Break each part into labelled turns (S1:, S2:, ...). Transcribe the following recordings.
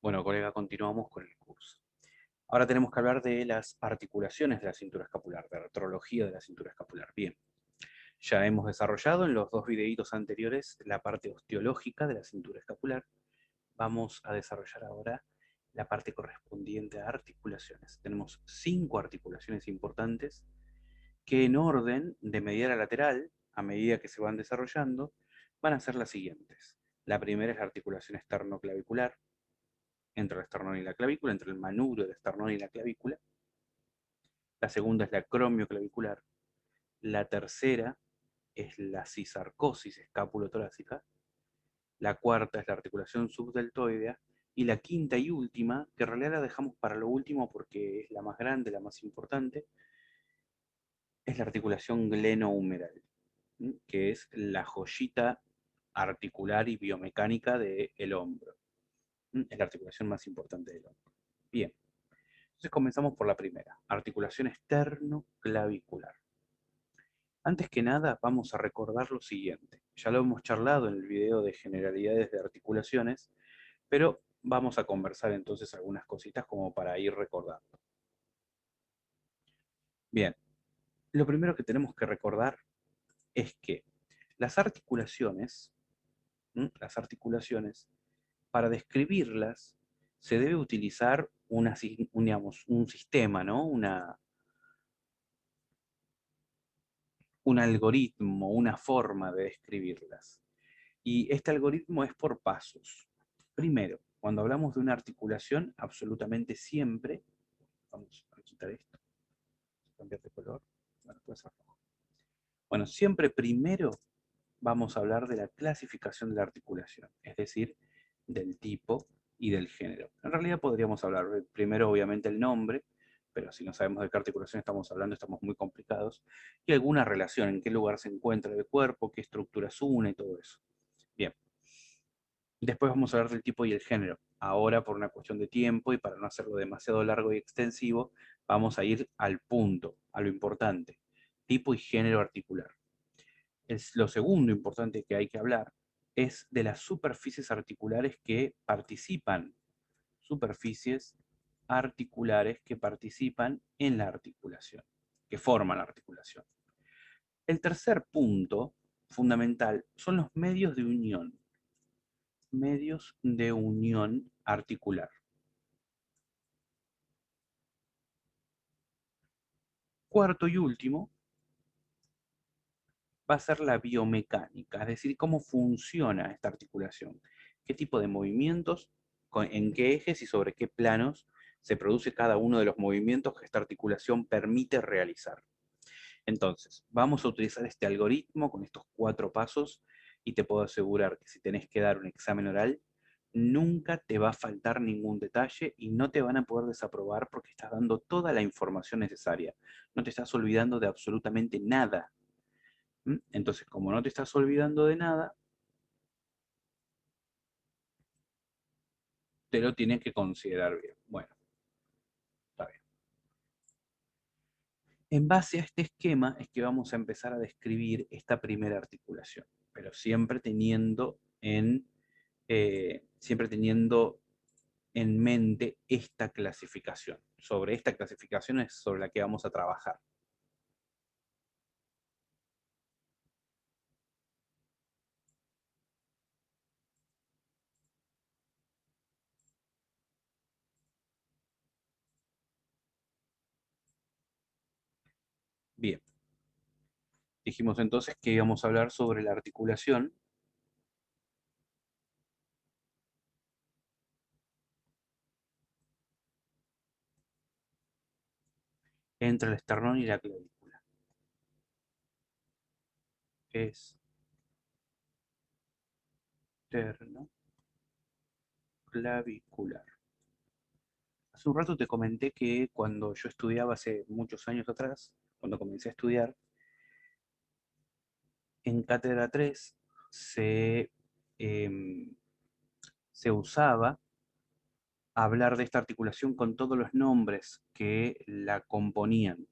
S1: Bueno, colega, continuamos con el curso. Ahora tenemos que hablar de las articulaciones de la cintura escapular, de la artrología de la cintura escapular. Bien, ya hemos desarrollado en los dos videitos anteriores la parte osteológica de la cintura escapular. Vamos a desarrollar ahora la parte correspondiente a articulaciones. Tenemos 5 articulaciones importantes que en orden de medial a lateral, a medida que se van desarrollando, van a ser las siguientes. La primera es la articulación esternoclavicular, entre el esternón y la clavícula, entre el manubrio del esternón y la clavícula. La segunda es la acromioclavicular. La tercera es la cisarcosis escapulotorácica. La cuarta es la articulación subdeltoidea. Y la quinta y última, que en realidad la dejamos para lo último porque es la más grande, la más importante, es la articulación glenohumeral, que es la joyita articular y biomecánica del hombro. Es la articulación más importante del hombro. Bien. Entonces comenzamos por la primera, articulación esternoclavicular. Antes que nada vamos a recordar lo siguiente. Ya lo hemos charlado en el video de generalidades de articulaciones, pero vamos a conversar entonces algunas cositas como para ir recordando. Bien, lo primero que tenemos que recordar es que las articulaciones, para describirlas se debe utilizar digamos, un sistema, ¿no? Un algoritmo, una forma de describirlas. Y este algoritmo es por pasos. Primero, cuando hablamos de una articulación, absolutamente siempre, vamos a quitar esto, cambiar de color, bueno, puede ser rojo. Bueno, siempre primero vamos a hablar de la clasificación de la articulación, es decir, del tipo y del género. En realidad podríamos hablar primero, obviamente, el nombre, pero si no sabemos de qué articulación estamos hablando, estamos muy complicados, y alguna relación, en qué lugar se encuentra el cuerpo, qué estructuras une, todo eso. Bien. Después vamos a hablar del tipo y el género. Ahora, por una cuestión de tiempo y para no hacerlo demasiado largo y extensivo, vamos a ir al punto, a lo importante. Tipo y género articular. Lo segundo importante que hay que hablar es de las superficies articulares que participan. Superficies articulares que participan en la articulación, que forman la articulación. El tercer punto fundamental son los medios de unión. Medios de unión articular. Cuarto y último va a ser la biomecánica, es decir, cómo funciona esta articulación, qué tipo de movimientos, en qué ejes y sobre qué planos se produce cada uno de los movimientos que esta articulación permite realizar. Entonces, vamos a utilizar este algoritmo con estos 4 pasos y te puedo asegurar que si tenés que dar un examen oral, nunca te va a faltar ningún detalle y no te van a poder desaprobar porque estás dando toda la información necesaria. No te estás olvidando de absolutamente nada. Entonces, como no te estás olvidando de nada, te lo tienes que considerar bien. Bueno, está bien. En base a este esquema es que vamos a empezar a describir esta primera articulación, pero siempre teniendo en mente esta clasificación. Sobre esta clasificación es sobre la que vamos a trabajar. Bien, dijimos entonces que íbamos a hablar sobre la articulación entre el esternón y la clavícula. Esternoclavicular. Hace un rato te comenté que cuando yo estudiaba hace muchos años atrás, cuando comencé a estudiar, en Cátedra 3 em, se usaba hablar de esta articulación con todos los nombres que la componían.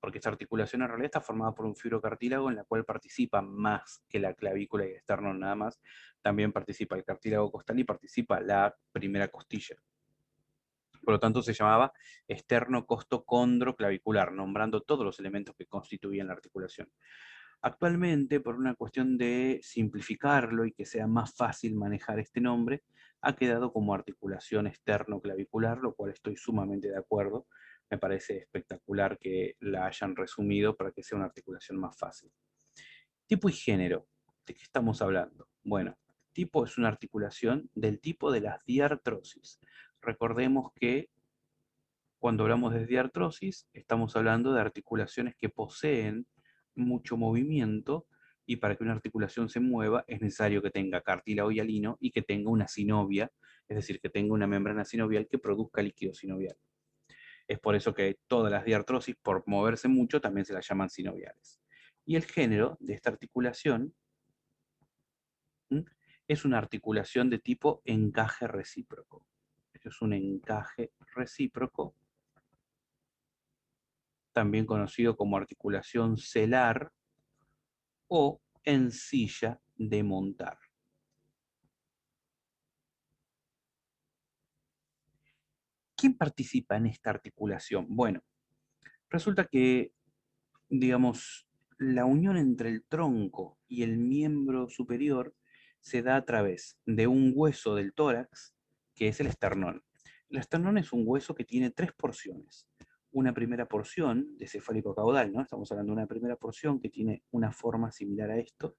S1: porque esta articulación en realidad está formada por un fibrocartílago en la cual participa más que la clavícula y el esternón nada más, también participa el cartílago costal y participa la primera costilla. Por lo tanto, se llamaba esternocostocondroclavicular, nombrando todos los elementos que constituían la articulación. Actualmente, por una cuestión de simplificarlo y que sea más fácil manejar este nombre, ha quedado como articulación esternoclavicular, lo cual estoy sumamente de acuerdo. Me parece espectacular que la hayan resumido para que sea una articulación más fácil. Tipo y género, ¿de qué estamos hablando? Bueno, tipo es una articulación del tipo de las diartrosis. Recordemos que cuando hablamos de diartrosis, estamos hablando de articulaciones que poseen mucho movimiento y para que una articulación se mueva es necesario que tenga cartílago hialino y que tenga una sinovia, es decir, que tenga una membrana sinovial que produzca líquido sinovial. Es por eso que todas las diartrosis, por moverse mucho, también se las llaman sinoviales. Y el género de esta articulación, ¿m?, es una articulación de tipo encaje recíproco. Es un encaje recíproco, también conocido como articulación celar o encilla de montar. ¿Quién participa en esta articulación? Bueno, resulta que, digamos, la unión entre el tronco y el miembro superior se da a través de un hueso del tórax, que es el esternón. El esternón es un hueso que tiene tres porciones. Una primera porción de cefálico caudal, ¿no? Estamos hablando de una primera porción que tiene una forma similar a esto.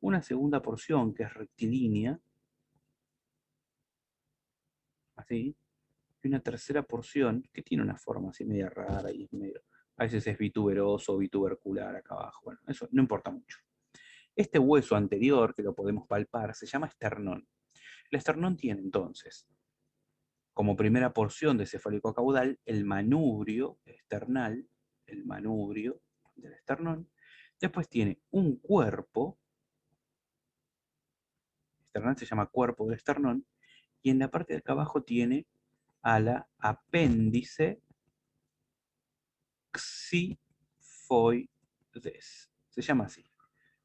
S1: Una segunda porción que es rectilínea, así, y una tercera porción que tiene una forma así media rara y medio, a veces es bituberoso o bitubercular acá abajo. Bueno, eso no importa mucho. Este hueso anterior, que lo podemos palpar, se llama esternón. El esternón tiene entonces, como primera porción de cefálico caudal, el manubrio esternal, el manubrio del esternón. Después tiene un cuerpo, esternal se llama cuerpo del esternón, y en la parte de acá abajo tiene a la apéndice xifoides. Se llama así.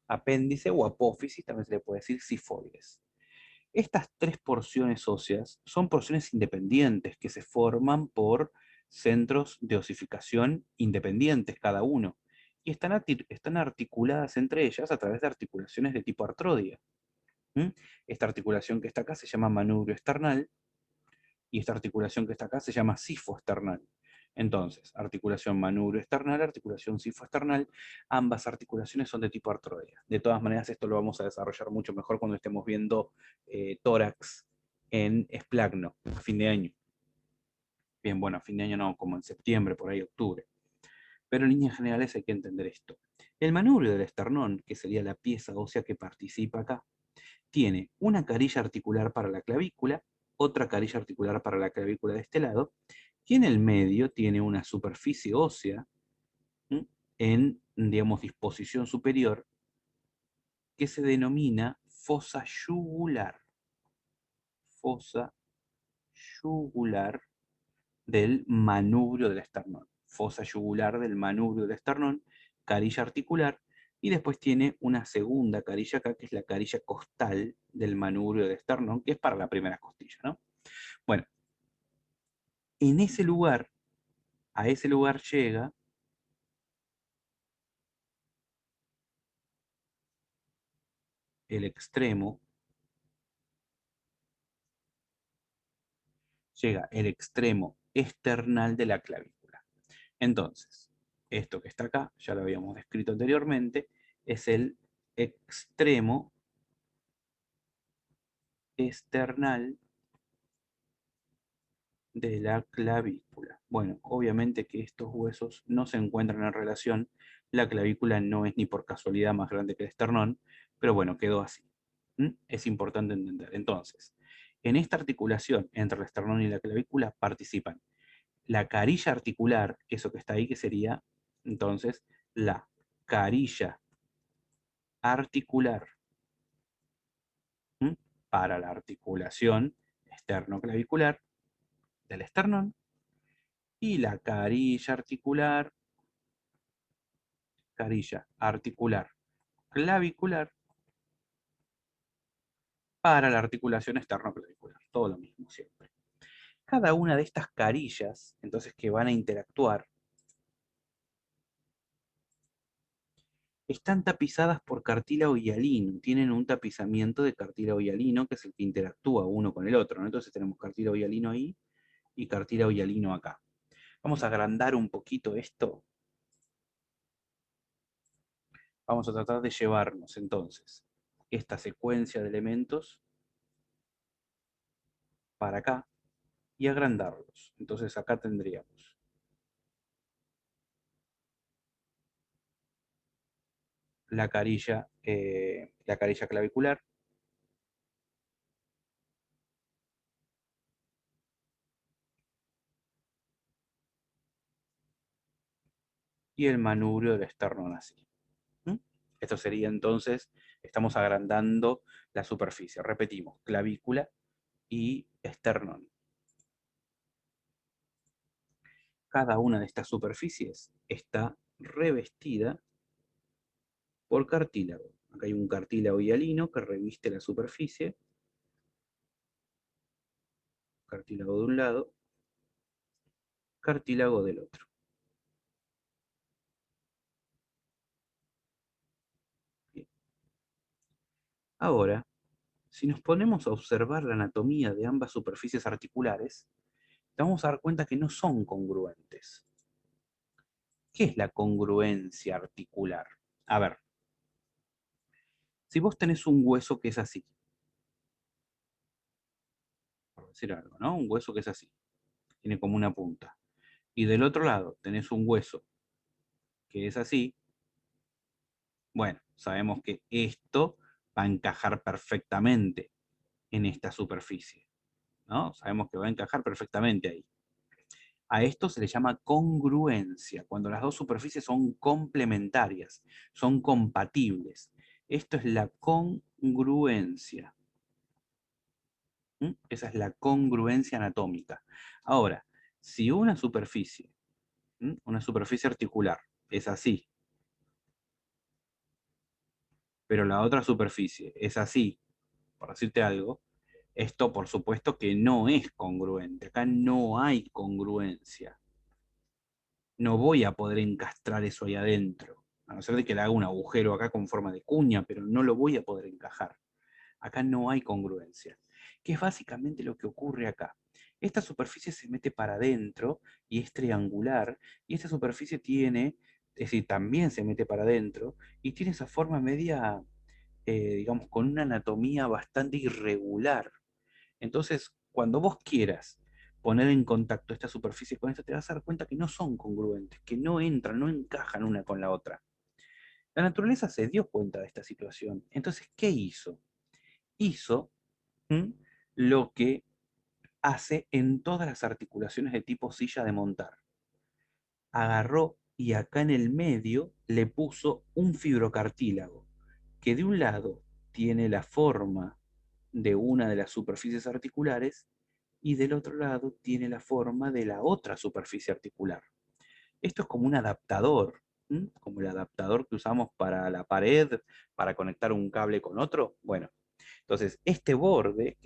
S1: Apéndice o apófisis, también se le puede decir xifoides. Estas tres porciones óseas son porciones independientes que se forman por centros de osificación independientes cada uno y están articuladas entre ellas a través de articulaciones de tipo artrodia. ¿Mm? Esta articulación que está acá se llama manubrio esternal y esta articulación que está acá se llama sifoesternal. Entonces, articulación manubrio-esternal, articulación sifoesternal, ambas articulaciones son de tipo artroidea. De todas maneras, esto lo vamos a desarrollar mucho mejor cuando estemos viendo tórax en esplagno, a fin de año. Bien, bueno, a fin de año no, como en septiembre, por ahí octubre. Pero en líneas generales hay que entender esto. El manubrio del esternón, que sería la pieza ósea que participa acá, tiene una carilla articular para la clavícula, otra carilla articular para la clavícula de este lado, y en el medio tiene una superficie ósea, ¿m?, en, digamos, disposición superior, que se denomina fosa yugular. Fosa yugular del manubrio del esternón. Fosa yugular del manubrio del esternón, carilla articular, y después tiene una segunda carilla acá, que es la carilla costal del manubrio del esternón, que es para la primera costilla, ¿no? Bueno, en ese lugar, a ese lugar llega el extremo, llega el extremo external de la clavícula. Entonces, esto que está acá, ya lo habíamos descrito anteriormente, es el extremo external de la clavícula. Bueno, obviamente que estos huesos no se encuentran en relación, la clavícula no es ni por casualidad más grande que el esternón, pero bueno, quedó así. ¿Mm? Es importante entender. Entonces, en esta articulación entre el esternón y la clavícula participan la carilla articular, eso que está ahí, que sería entonces la carilla articular, ¿m?, para la articulación esternoclavicular del esternón, y la carilla articular carilla articular clavicular para la articulación externoclavicular. Todo lo mismo siempre. Cada una de estas carillas, entonces, que van a interactuar, están tapizadas por cartílago hialino, tienen un tapizamiento de cartílago hialino, que es el que interactúa uno con el otro, ¿no? Entonces tenemos cartílago hialino ahí y cartílago hialino acá. Vamos a agrandar un poquito esto. Vamos a tratar de llevarnos entonces esta secuencia de elementos para acá y agrandarlos. Entonces acá tendríamos la carilla clavicular, y el manubrio del esternón-naciente. ¿Mm? Esto sería entonces, estamos agrandando la superficie. Repetimos, clavícula y esternón. Cada una de estas superficies está revestida por cartílago. Acá hay un cartílago hialino que reviste la superficie, cartílago de un lado, cartílago del otro. Bien. Ahora, si nos ponemos a observar la anatomía de ambas superficies articulares, vamos a dar cuenta que no son congruentes. ¿Qué es la congruencia articular? A ver, si vos tenés un hueso que es así, por decir algo, ¿no? Un hueso que es así, tiene como una punta. Y del otro lado tenés un hueso que es así, bueno, sabemos que esto va a encajar perfectamente en esta superficie, ¿no? Sabemos que va a encajar perfectamente ahí. A esto se le llama congruencia, cuando las dos superficies son complementarias, son compatibles. Esto es la congruencia. ¿Mm? Esa es la congruencia anatómica. Ahora, si una superficie articular, es así, pero la otra superficie es así, por decirte algo, esto por supuesto que no es congruente. Acá no hay congruencia. No voy a poder encastrar eso ahí adentro, a no ser de que le haga un agujero acá con forma de cuña, pero no lo voy a poder encajar. Acá no hay congruencia, que es básicamente lo que ocurre acá. Esta superficie se mete para adentro y es triangular, y esta superficie tiene, es decir, también se mete para adentro, y tiene esa forma media, digamos, con una anatomía bastante irregular. Entonces, cuando vos quieras poner en contacto esta superficie con esta, te vas a dar cuenta que no son congruentes, que no entran, no encajan una con la otra. La naturaleza se dio cuenta de esta situación. Entonces, ¿qué hizo? Hizo lo que hace en todas las articulaciones de tipo silla de montar. Agarró y acá en el medio le puso un fibrocartílago, que de un lado tiene la forma de una de las superficies articulares y del otro lado tiene la forma de la otra superficie articular. Esto es como un adaptador, como el adaptador que usamos para la pared, para conectar un cable con otro. Bueno, entonces este borde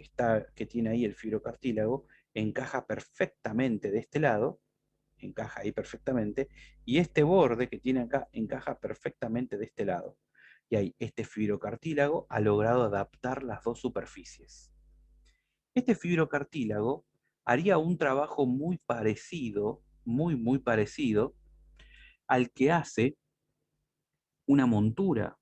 S1: que tiene ahí el fibrocartílago encaja perfectamente de este lado, encaja ahí perfectamente, y este borde que tiene acá encaja perfectamente de este lado. Y ahí este fibrocartílago ha logrado adaptar las dos superficies. Este fibrocartílago haría un trabajo muy parecido, muy parecido, al que hace una montura.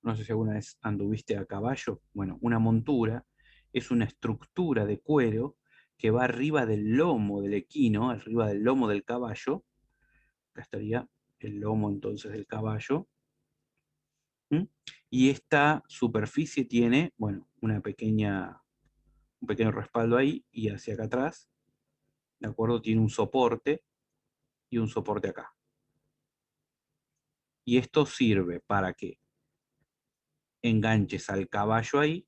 S1: No sé si alguna vez anduviste a caballo. Bueno, una montura es una estructura de cuero que va arriba del lomo del equino, arriba del lomo del caballo. Acá estaría el lomo entonces del caballo. ¿Mm? Y esta superficie tiene, bueno, un pequeño respaldo ahí y hacia acá atrás, ¿de acuerdo? Tiene un soporte y un soporte acá. Y esto sirve para que enganches al caballo ahí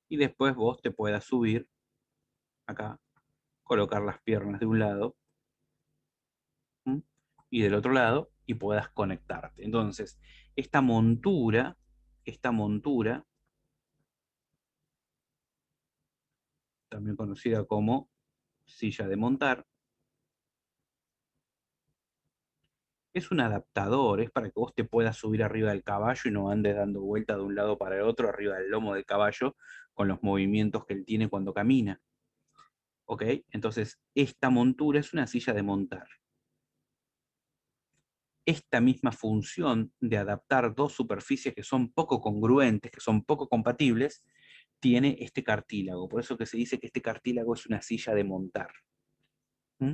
S1: y después vos te puedas subir acá, colocar las piernas de un lado, ¿m? Y del otro lado, y puedas conectarte. Entonces, esta montura, también conocida como silla de montar, es un adaptador, es para que vos te puedas subir arriba del caballo y no andes dando vuelta de un lado para el otro arriba del lomo del caballo con los movimientos que él tiene cuando camina. ¿Ok? Entonces, esta montura es una silla de montar. Esta misma función de adaptar dos superficies que son poco congruentes, que son poco compatibles, tiene este cartílago. Por eso que se dice que este cartílago es una silla de montar. ¿Mm?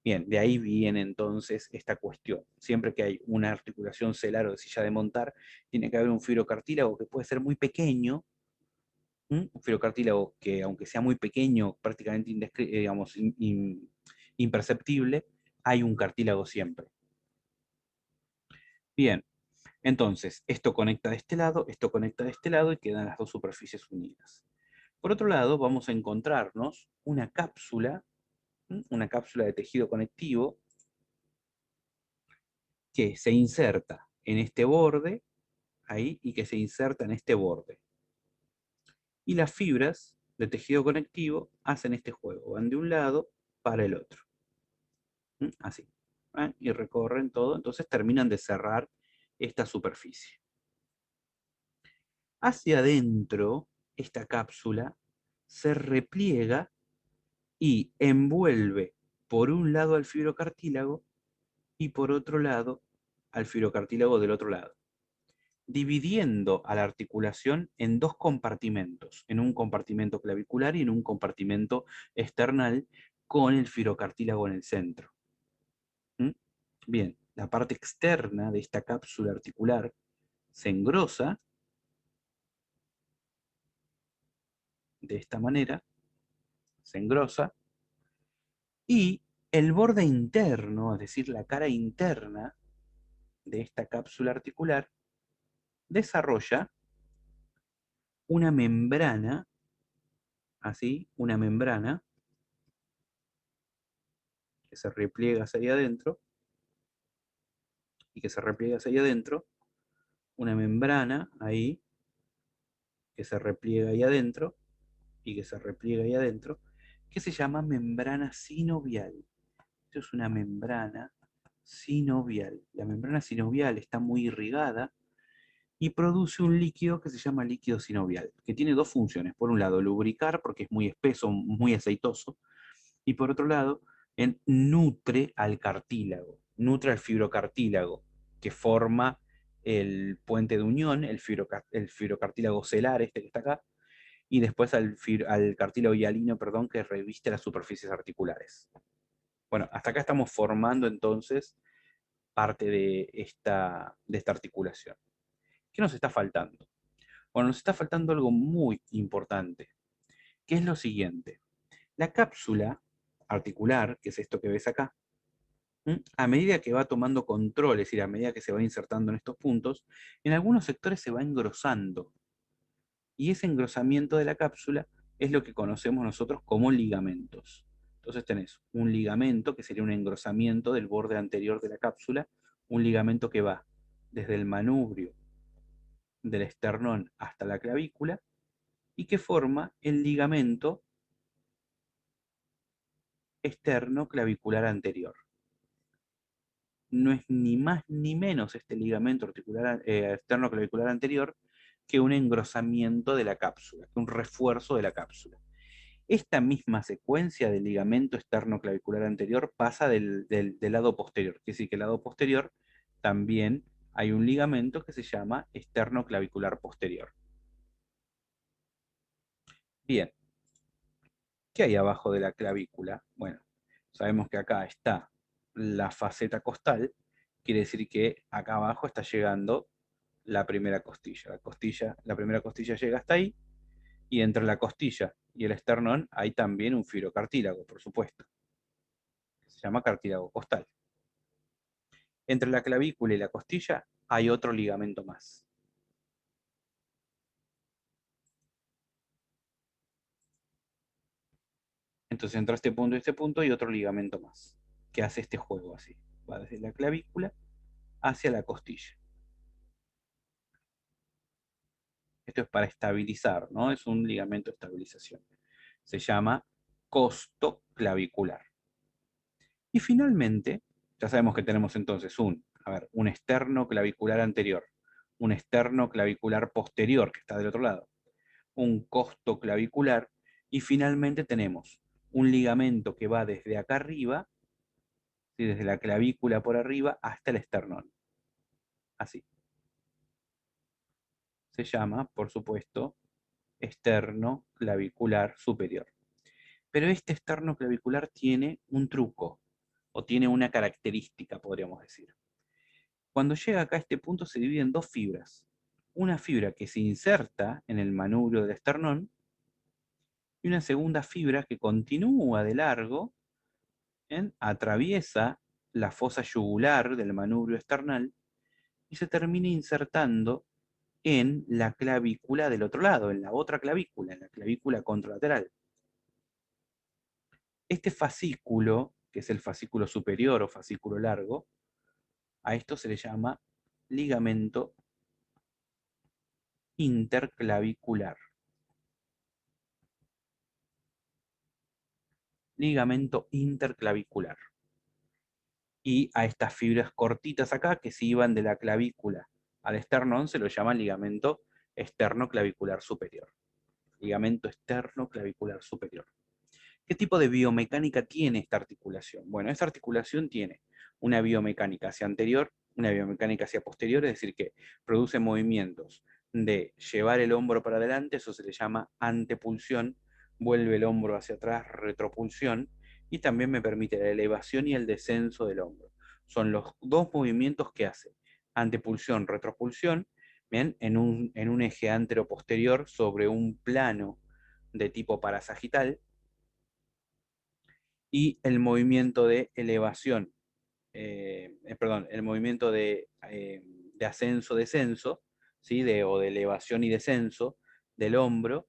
S1: Bien, de ahí viene entonces esta cuestión. Siempre que hay una articulación celar o de silla de montar, tiene que haber un fibrocartílago que puede ser muy pequeño, un fibrocartílago que aunque sea muy pequeño, prácticamente digamos, imperceptible, hay un cartílago siempre. Bien, entonces esto conecta de este lado, esto conecta de este lado y quedan las dos superficies unidas. Por otro lado, vamos a encontrarnos una cápsula de tejido conectivo que se inserta en este borde, ahí, y que se inserta en este borde. Y las fibras de tejido conectivo hacen este juego, van de un lado para el otro. Así. Y recorren todo, entonces terminan de cerrar esta superficie. Hacia adentro, esta cápsula se repliega y envuelve por un lado al fibrocartílago y por otro lado al fibrocartílago del otro lado, dividiendo a la articulación en dos compartimentos, en un compartimento clavicular y en un compartimento external con el fibrocartílago en el centro. ¿Mm? Bien, la parte externa de esta cápsula articular se engrosa de esta manera, se engrosa, y el borde interno, es decir, la cara interna de esta cápsula articular, desarrolla una membrana, así, una membrana que se repliega hacia ahí adentro, y que se repliega hacia ahí adentro, una membrana ahí, que se repliega ahí adentro, y que se repliega ahí adentro, que se llama membrana sinovial. Esto es una membrana sinovial. La membrana sinovial está muy irrigada y produce un líquido que se llama líquido sinovial, que tiene dos funciones. Por un lado, lubricar, porque es muy espeso, muy aceitoso, y por otro lado, nutre al cartílago, nutre al fibrocartílago, que forma el puente de unión, el fibrocartílago celar, este que está acá, y después al cartílago hialino, perdón, que reviste las superficies articulares. Bueno, hasta acá estamos formando entonces parte de esta articulación. ¿Qué nos está faltando? Bueno, nos está faltando algo muy importante, que es lo siguiente. La cápsula articular, que es esto que ves acá, a medida que va tomando control, es decir, a medida que se va insertando en estos puntos, en algunos sectores se va engrosando. Y ese engrosamiento de la cápsula es lo que conocemos nosotros como ligamentos. Entonces tenés un ligamento, que sería un engrosamiento del borde anterior de la cápsula, un ligamento que va desde el manubrio del esternón hasta la clavícula, y que forma el ligamento externo clavicular anterior. No es ni más ni menos este ligamento articular, externo clavicular anterior que un engrosamiento de la cápsula, que un refuerzo de la cápsula. Esta misma secuencia del ligamento externo clavicular anterior pasa del lado posterior, quiere decir que el lado posterior también hay un ligamento que se llama externo clavicular posterior. Bien, ¿qué hay abajo de la clavícula? Bueno, sabemos que acá está la faceta costal, quiere decir que acá abajo está llegando la primera costilla. La primera costilla llega hasta ahí, y entre la costilla y el esternón hay también un fibrocartílago, por supuesto, que se llama cartílago costal. Entre la clavícula y la costilla hay otro ligamento más. Entonces entre este punto y este punto hay otro ligamento más, que hace este juego así. Va desde la clavícula hacia la costilla. Esto es para estabilizar, ¿no? Es un ligamento de estabilización. Se llama costo clavicular. Y finalmente, ya sabemos que tenemos entonces un externo clavicular anterior, un externo clavicular posterior, que está del otro lado, un costo clavicular, y finalmente tenemos un ligamento que va desde acá arriba, ¿sí? Desde la clavícula por arriba hasta el esternón. Así. Se llama, por supuesto, externo clavicular superior. Pero este externo clavicular tiene un truco, o tiene una característica, podríamos decir. Cuando llega acá a este punto se divide en dos fibras. Una fibra que se inserta en el manubrio del esternón y una segunda fibra que continúa de largo, atraviesa la fosa yugular del manubrio esternal y se termina insertando en la clavícula del otro lado, en la otra clavícula, en la clavícula contralateral. Este fascículo, que es el fascículo superior o fascículo largo, a esto se le llama ligamento interclavicular. Ligamento interclavicular. Y a estas fibras cortitas acá, que se iban de la clavícula al esternón, se lo llama ligamento externo-clavicular superior. Ligamento externo-clavicular superior. ¿Qué tipo de biomecánica tiene esta articulación? Bueno, esta articulación tiene una biomecánica hacia anterior, una biomecánica hacia posterior, es decir, que produce movimientos de llevar el hombro para adelante, eso se le llama antepulsión, vuelve el hombro hacia atrás, retropulsión, y también me permite la elevación y el descenso del hombro. Son los dos movimientos que hace antepulsión, retropulsión, ¿bien? En un eje antero-posterior sobre un plano de tipo parasagital, y el movimiento de elevación, perdón, el movimiento de ascenso-descenso, ¿sí? O de elevación y descenso del hombro.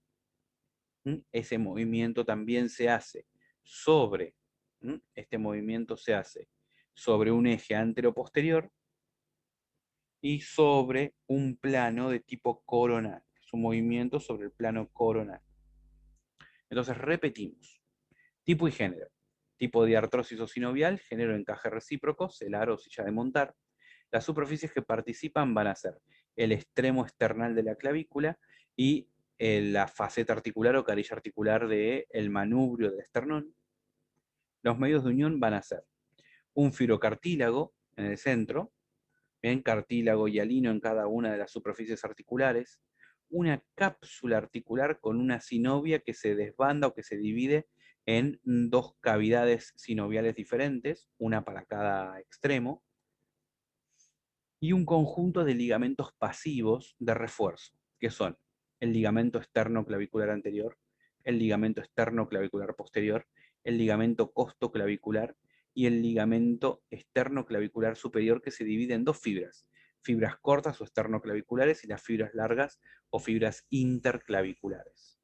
S1: Ese movimiento también se hace sobre, este movimiento se hace sobre un eje antero-posterior y sobre un plano de tipo coronal. Es un movimiento sobre el plano coronal. Entonces repetimos. Tipo y género. Tipo de artrosis o sinovial, género encaje recíproco, celar o silla de montar. Las superficies que participan van a ser el extremo external de la clavícula y la faceta articular o carilla articular del manubrio del esternón. Los medios de unión van a ser un fibrocartílago en el centro, bien, cartílago y alino en cada una de las superficies articulares, una cápsula articular con una sinovia que se desbanda o que se divide en dos cavidades sinoviales diferentes, una para cada extremo, y un conjunto de ligamentos pasivos de refuerzo, que son el ligamento externo clavicular anterior, el ligamento externo clavicular posterior, el ligamento costoclavicular y el ligamento externo clavicular superior, que se divide en dos fibras, fibras cortas o esternoclaviculares y las fibras largas o fibras interclaviculares.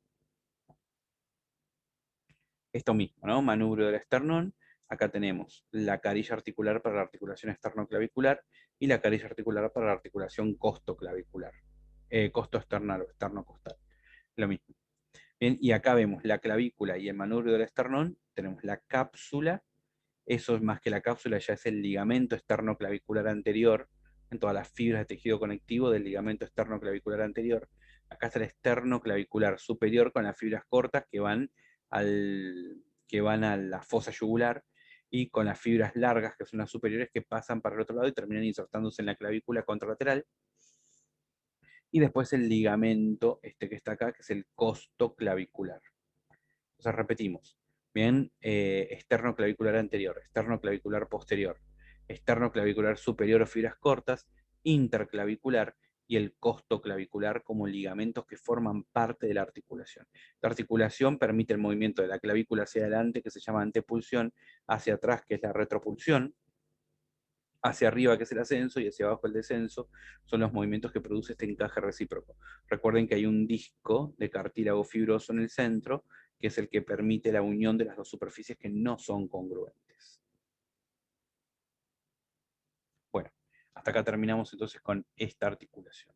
S1: Esto mismo, ¿no? Manubrio del esternón. Acá tenemos la carilla articular para la articulación esternoclavicular y la carilla articular para la articulación costoclavicular. Costo external o externocostal. Lo mismo. Bien, y acá vemos la clavícula y el manubrio del esternón. Tenemos la cápsula. Eso es más que la cápsula, ya es el ligamento externoclavicular anterior, en todas las fibras de tejido conectivo del ligamento externoclavicular anterior. Acá está el esternoclavicular superior con las fibras cortas que van a la fosa yugular, y con las fibras largas, que son las superiores, que pasan para el otro lado y terminan insertándose en la clavícula contralateral. Y después el ligamento, este que está acá, que es el costoclavicular. Entonces repetimos. Bien, externo clavicular anterior, externo clavicular posterior, externo clavicular superior o fibras cortas, interclavicular y el costoclavicular como ligamentos que forman parte de la articulación. La articulación permite el movimiento de la clavícula hacia adelante, que se llama antepulsión, hacia atrás, que es la retropulsión, hacia arriba, que es el ascenso, y hacia abajo el descenso, son los movimientos que produce este encaje recíproco. Recuerden que hay un disco de cartílago fibroso en el centro, que es el que permite la unión de las dos superficies que no son congruentes. Bueno, hasta acá terminamos entonces con esta articulación.